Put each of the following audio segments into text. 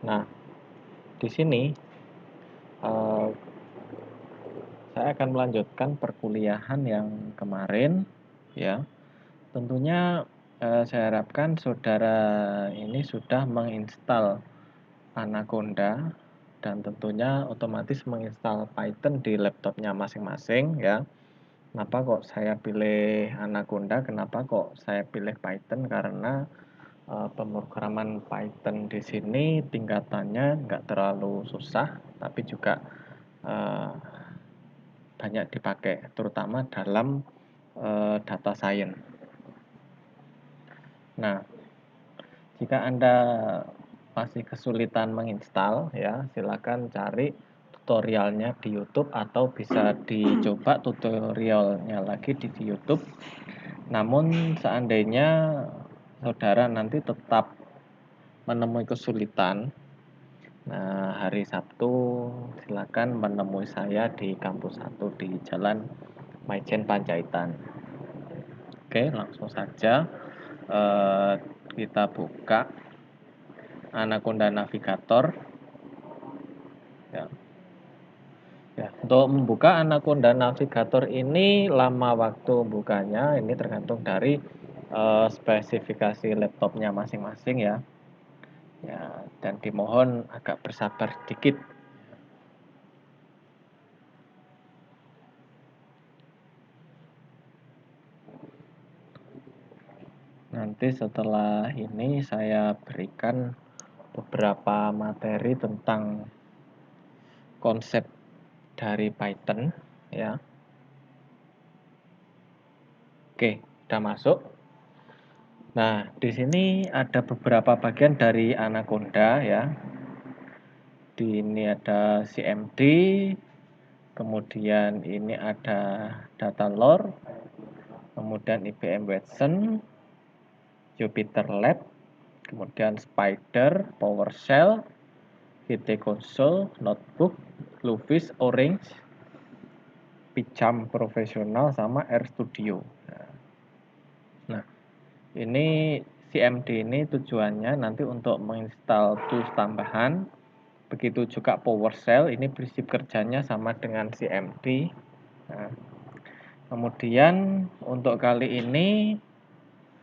Nah, di sini saya akan melanjutkan perkuliahan yang kemarin, ya. Tentunya saya harapkan saudara ini sudah menginstal Anaconda dan tentunya otomatis menginstal Python di laptopnya masing-masing, ya. Kenapa kok saya pilih Anaconda? Kenapa kok saya pilih Python? Karena pemrograman Python di sini tingkatannya nggak terlalu susah, tapi juga banyak dipakai, terutama dalam data science. Nah, jika Anda masih kesulitan menginstal, ya silakan cari tutorialnya di YouTube atau bisa dicoba tutorialnya lagi di YouTube. Namun seandainya saudara nanti tetap menemui kesulitan, nah hari Sabtu silakan menemui saya di kampus 1 di Jalan Maijen Panjaitan. Oke, langsung saja kita buka Anaconda Navigator. Ya. Ya, untuk membuka Anaconda Navigator ini lama waktu bukanya, ini tergantung dari spesifikasi laptopnya masing-masing, ya. Ya, dan dimohon agak bersabar sedikit. Nanti setelah ini saya berikan beberapa materi tentang konsep dari Python, ya. Oke, sudah masuk. Nah, di sini ada beberapa bagian dari Anaconda, ya. Di ini ada CMD, kemudian ini ada data lore, kemudian IBM Watson, Jupyter Lab, kemudian Spider, PowerShell, VT Console, Notebook, Bluefish, Orange, Pycharm Professional, sama RStudio. Nah, ini CMD ini tujuannya nanti untuk menginstal tools tambahan. Begitu juga PowerShell, ini prinsip kerjanya sama dengan CMD. Nah, kemudian untuk kali ini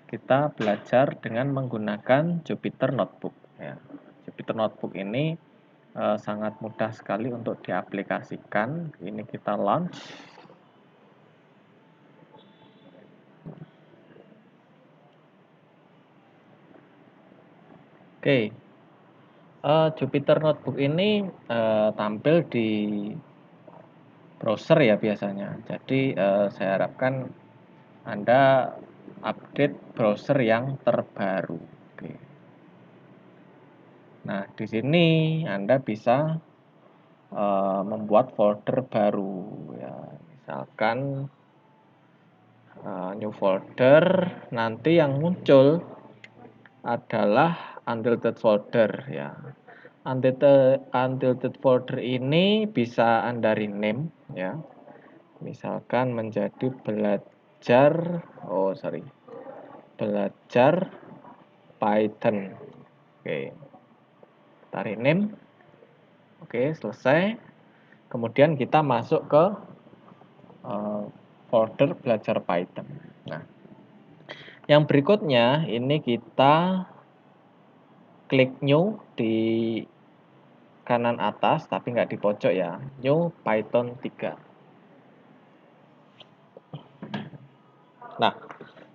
kita belajar dengan menggunakan Jupyter Notebook. Ya. Jupyter Notebook ini sangat mudah sekali untuk diaplikasikan. Ini kita launch. Oke, Jupyter Notebook ini tampil di browser ya biasanya. Jadi saya harapkan Anda update browser yang terbaru. Oke. Nah, di sini Anda bisa membuat folder baru, ya. Misalkan new folder, nanti yang muncul adalah untilted folder, ya. Untilted folder ini bisa Anda rename, ya. Misalkan menjadi belajar Python. Oke, kita rename. Oke, selesai. Kemudian kita masuk ke folder belajar Python. Nah, yang berikutnya ini kita klik new di kanan atas, tapi nggak di pojok, ya. New Python 3. Nah,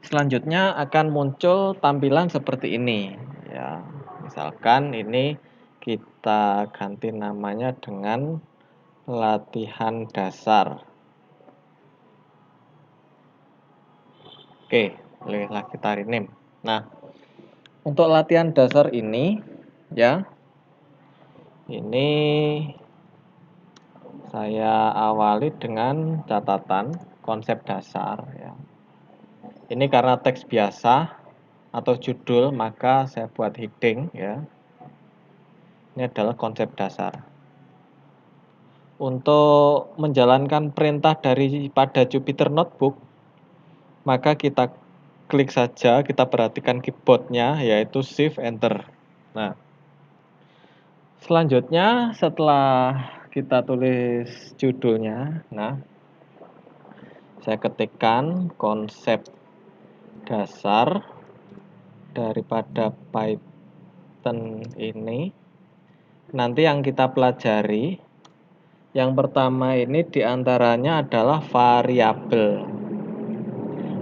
selanjutnya akan muncul tampilan seperti ini, ya. Misalkan ini kita ganti namanya dengan latihan dasar. Oke, bolehlah kita rename. Nah, untuk latihan dasar ini, ya, ini saya awali dengan catatan konsep dasar, ya. Ini karena teks biasa atau judul, maka saya buat heading, ya. Ini adalah konsep dasar. Untuk menjalankan perintah pada Jupyter Notebook, maka kita klik saja, kita perhatikan keyboardnya, yaitu Shift Enter. Nah, Selanjutnya setelah kita tulis judulnya, nah saya ketikkan konsep dasar daripada Python ini. Nanti yang kita pelajari, yang pertama ini diantaranya adalah variabel.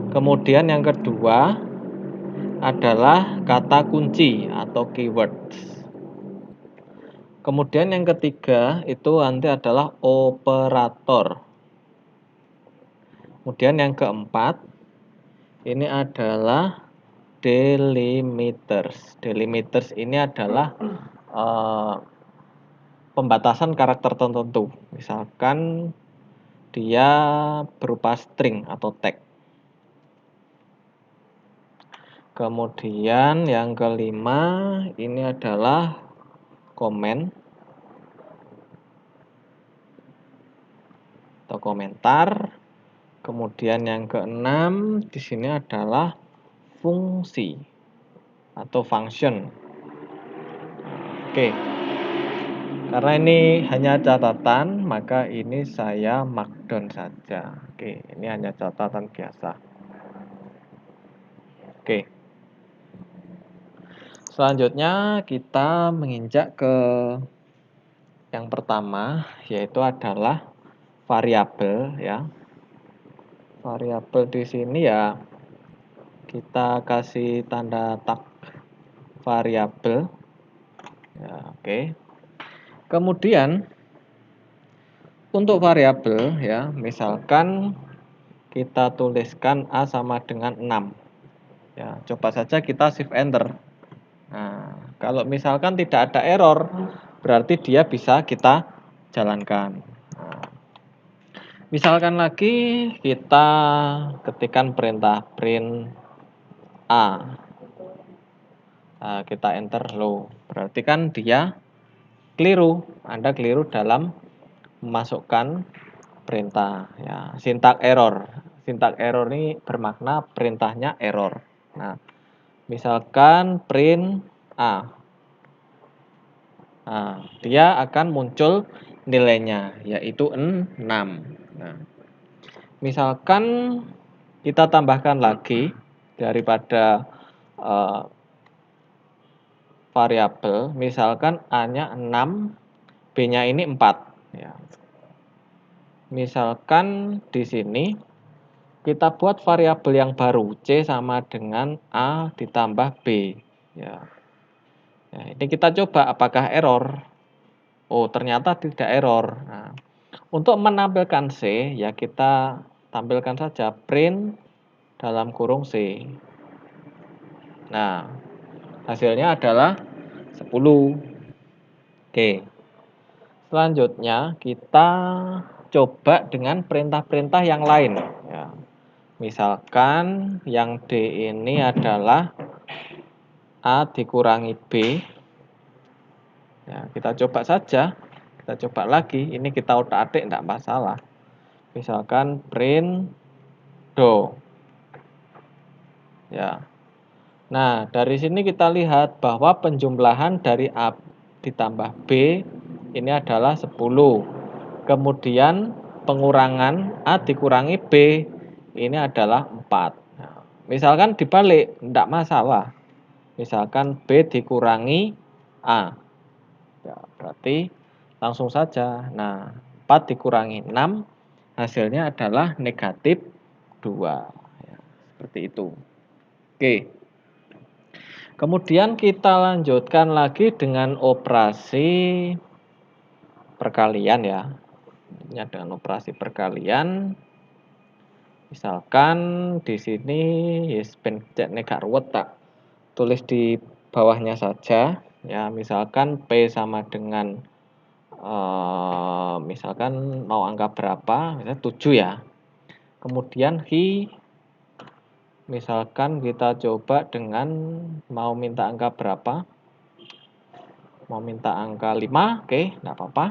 Kemudian yang kedua adalah kata kunci atau keywords. Kemudian yang ketiga itu nanti adalah operator. Kemudian yang keempat ini adalah delimiters. Delimiters ini adalah pembatasan karakter tertentu. Misalkan dia berupa string atau tag. Kemudian yang kelima ini adalah komen atau komentar. Kemudian yang keenam di sini adalah fungsi atau function. Oke. Karena ini hanya catatan, maka ini saya markdown saja. Oke, ini hanya catatan biasa. Oke. Selanjutnya kita menginjak ke yang pertama, yaitu adalah variabel ya. Variabel di sini ya kita kasih tanda tag variabel. Ya, oke. Kemudian untuk variabel ya, misalkan kita tuliskan A sama dengan 6. Ya, coba saja kita shift enter. Nah, kalau misalkan tidak ada error, berarti dia bisa kita jalankan. Nah, misalkan lagi kita ketikkan perintah print A. Nah, kita enter low. Berarti kan dia keliru. Anda keliru dalam memasukkan perintah. Ya, sintak error. Sintak error ini bermakna perintahnya error. Nah, misalkan print A. Nah, dia akan muncul nilainya, yaitu 6. Nah, misalkan kita tambahkan lagi daripada variabel, misalkan A-nya 6, B-nya ini 4. Ya. Misalkan di sini kita buat variabel yang baru, C sama dengan A ditambah B. Ya. Nah, ini kita coba apakah error. Oh, ternyata tidak error. Nah, untuk menampilkan C, ya kita tampilkan saja print dalam kurung C. Nah, hasilnya adalah 10. Oke. Selanjutnya kita coba dengan perintah-perintah yang lain. Ya. Misalkan yang D ini adalah A dikurangi B. Ya, kita coba saja. Kita coba lagi. Ini kita utak-atik tidak masalah. Misalkan print do. Ya. Nah, dari sini kita lihat bahwa penjumlahan dari A ditambah B ini adalah 10. Kemudian pengurangan A dikurangi B ini adalah 4. Nah, misalkan dibalik, tidak masalah. Misalkan B dikurangi A. Ya, berarti langsung saja. Nah, 4 dikurangi 6 hasilnya adalah negatif 2. Ya, seperti itu. Oke. Kemudian kita lanjutkan lagi dengan operasi perkalian ya. Ini dengan operasi perkalian. Misalkan di sini yes pencet negak ruwet tak tulis di bawahnya saja ya. Misalkan P sama dengan misalkan mau angka berapa, misalnya 7 ya. Kemudian hi misalkan kita coba dengan mau minta angka berapa? Mau minta angka 5, oke, enggak apa-apa.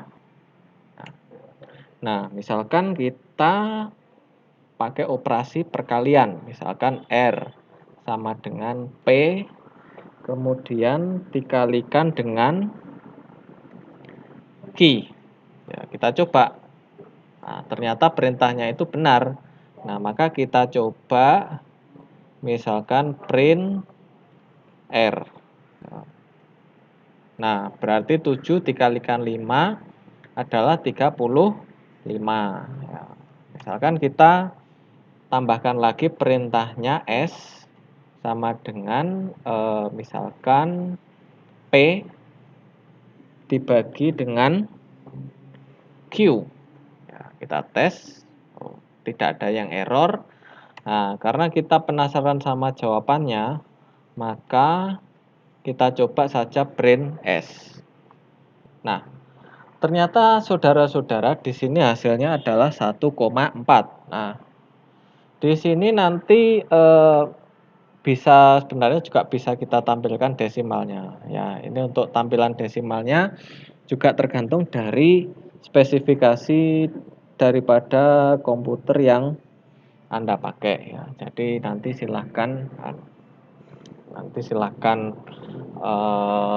Nah, misalkan kita pakai operasi perkalian, misalkan R sama dengan P, kemudian dikalikan dengan key. Ya, kita coba. Nah, ternyata perintahnya itu benar. Nah, maka kita coba misalkan print R. Nah, berarti 7 dikalikan 5 adalah 35. Ya, misalkan kita tambahkan lagi perintahnya S sama dengan misalkan P dibagi dengan Q. Ya, kita tes, tidak ada yang error. Nah, karena kita penasaran sama jawabannya, maka kita coba saja print S. Nah, ternyata saudara-saudara di sini hasilnya adalah 1,4. Nah, di sini nanti sebenarnya juga bisa kita tampilkan desimalnya. Ya, ini untuk tampilan desimalnya juga tergantung dari spesifikasi daripada komputer yang Anda pakai ya. Jadi nanti silahkan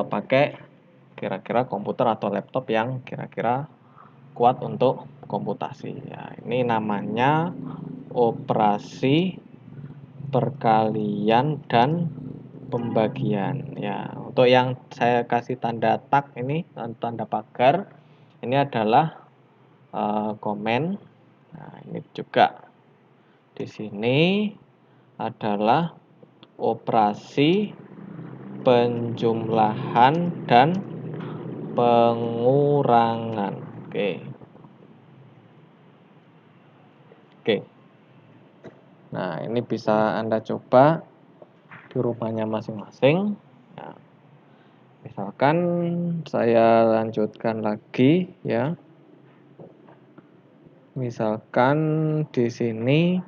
pakai kira-kira komputer atau laptop yang kira-kira kuat untuk komputasi ya. Ini namanya operasi perkalian dan pembagian ya. Untuk yang saya kasih tanda tag ini, tanda pagar, ini adalah komen. Nah, ini juga di sini adalah operasi penjumlahan dan pengurangan. Oke. Nah, ini bisa Anda coba di rumahnya masing-masing. Nah, misalkan saya lanjutkan lagi ya. Misalkan di sini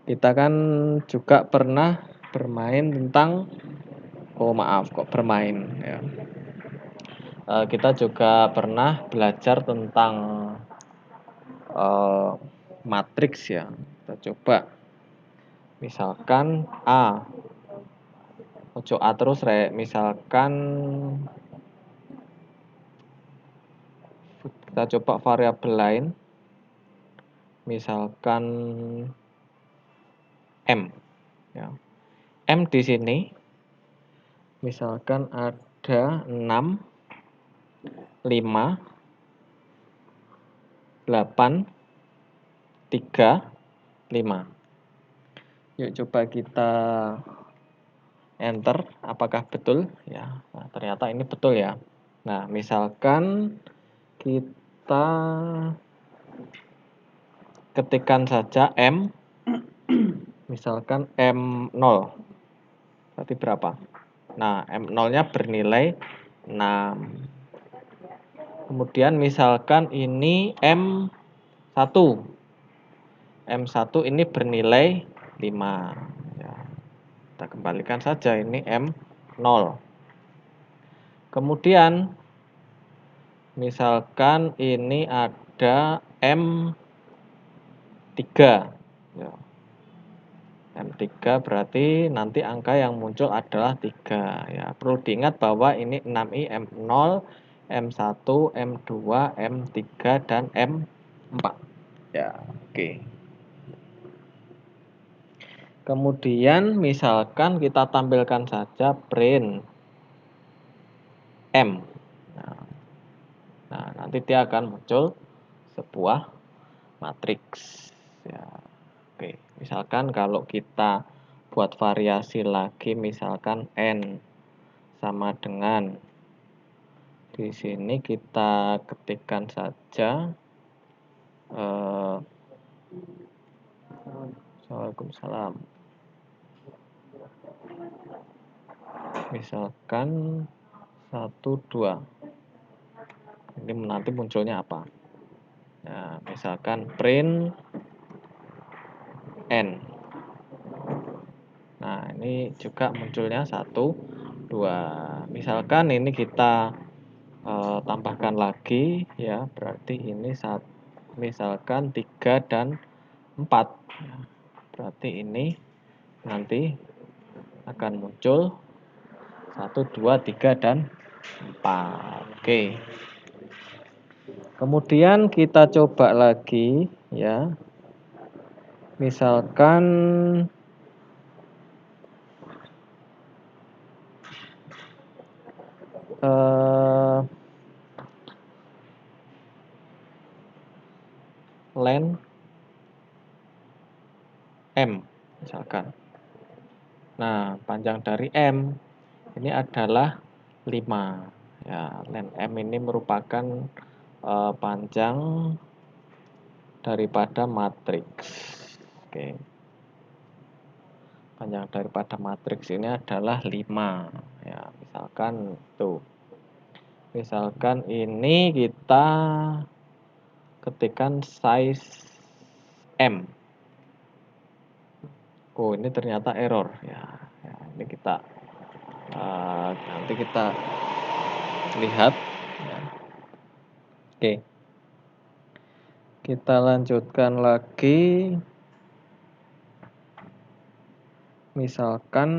kita kan juga pernah bermain tentang bermain ya. Kita juga pernah belajar tentang matriks ya. Kita coba misalkan ojo A terus misalkan kita coba variabel lain, misalkan M ya. M di sini misalkan ada 6, 5, 8, 3, 5. Yuk coba kita enter, apakah betul ya. Nah, ternyata ini betul ya. Nah, misalkan kita ketikkan saja M, misalkan M0, berarti berapa? Nah, M0-nya bernilai 6. Kemudian misalkan ini M1. M1 ini bernilai 5. Ya, kita kembalikan saja ini M0. Kemudian misalkan ini ada M3. Ya. M3 berarti nanti angka yang muncul adalah 3 ya. Perlu diingat bahwa ini 6i, M0, M1, M2, M3 dan M4. Ya, oke. Kemudian misalkan kita tampilkan saja print M. Nah, nanti dia akan muncul sebuah matriks ya. Oke, misalkan kalau kita buat variasi lagi, misalkan N sama dengan di sini kita ketikkan saja Waalaikumsalam. Misalkan 1, 2. Ini nanti munculnya apa? Nah, misalkan print N. Nah, ini juga munculnya 1, 2. Misalkan ini kita tambahkan lagi ya, berarti ini misalkan 3 dan 4. Berarti ini nanti akan muncul 1, 2, 3 dan 4. Oke. Kemudian kita coba lagi ya. Misalkan len M misalkan. Nah, panjang dari M ini adalah 5. Ya, len M ini merupakan panjang daripada matriks. Oke. Panjang daripada matriks ini adalah 5. Ya, misalkan tuh. Misalkan ini kita ketikkan size M. Oh, ini ternyata error ya. Ya, ini kita nanti kita lihat ya. Oke. Kita lanjutkan lagi. Misalkan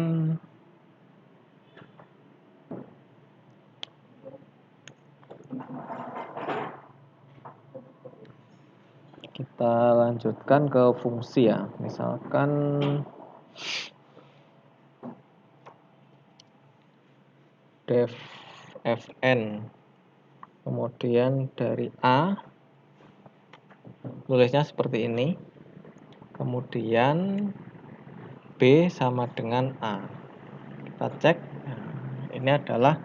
kita lanjutkan ke fungsi ya. Misalkan def fn. Kemudian dari A tulisnya seperti ini. Kemudian B sama dengan A. Kita cek. Nah, ini adalah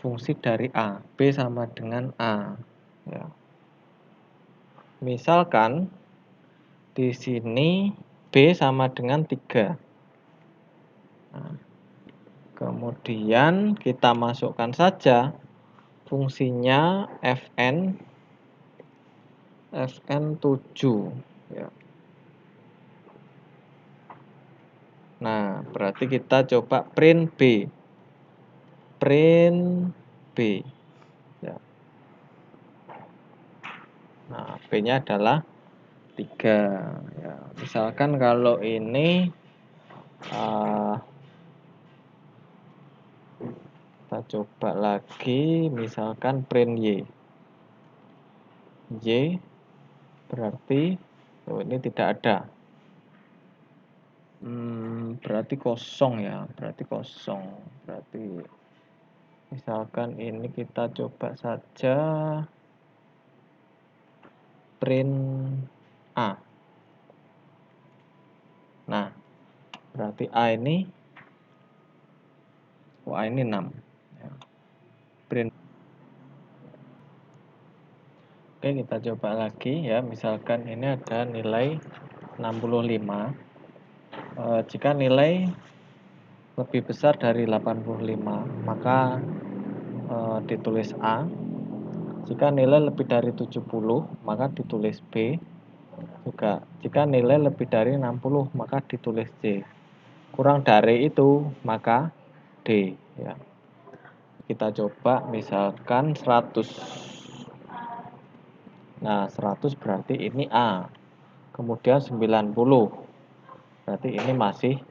fungsi dari A. B sama dengan A. Ya. Misalkan di sini B sama dengan 3. Nah, kemudian kita masukkan saja fungsinya fn 7 ya. Nah, berarti kita coba print B. Print B. Ya. Nah, B-nya adalah 3. Ya, misalkan kalau ini kita coba lagi, misalkan print Y. Y berarti ini tidak ada. Berarti kosong ya, berarti kosong. Berarti misalkan ini kita coba saja print A. Nah, berarti A ini 6. Ya. Print. Oke, kita coba lagi ya. Misalkan ini ada nilai 65. Jika nilai lebih besar dari 85, maka ditulis A. Jika nilai lebih dari 70, maka ditulis B. Juga jika nilai lebih dari 60, maka ditulis C. Kurang dari itu, maka D ya. Kita coba misalkan 100. Nah, 100 berarti ini A. Kemudian 90. Berarti ini masih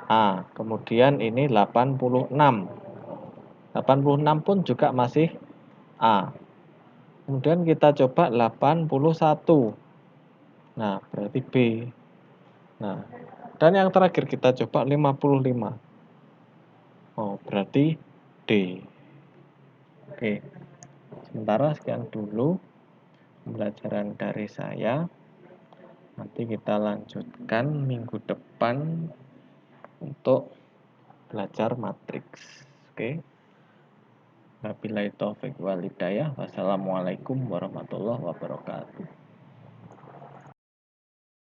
A. Kemudian ini 86. 86 pun juga masih A. Kemudian kita coba 81. Nah, berarti B. Nah, dan yang terakhir kita coba 55. Oh, berarti D. Oke. Sementara sekian dulu pembelajaran dari saya. Nanti kita lanjutkan minggu depan untuk belajar matriks. Oke. Wabillahi taufik wal hidayah. Wassalamualaikum warahmatullahi wabarakatuh.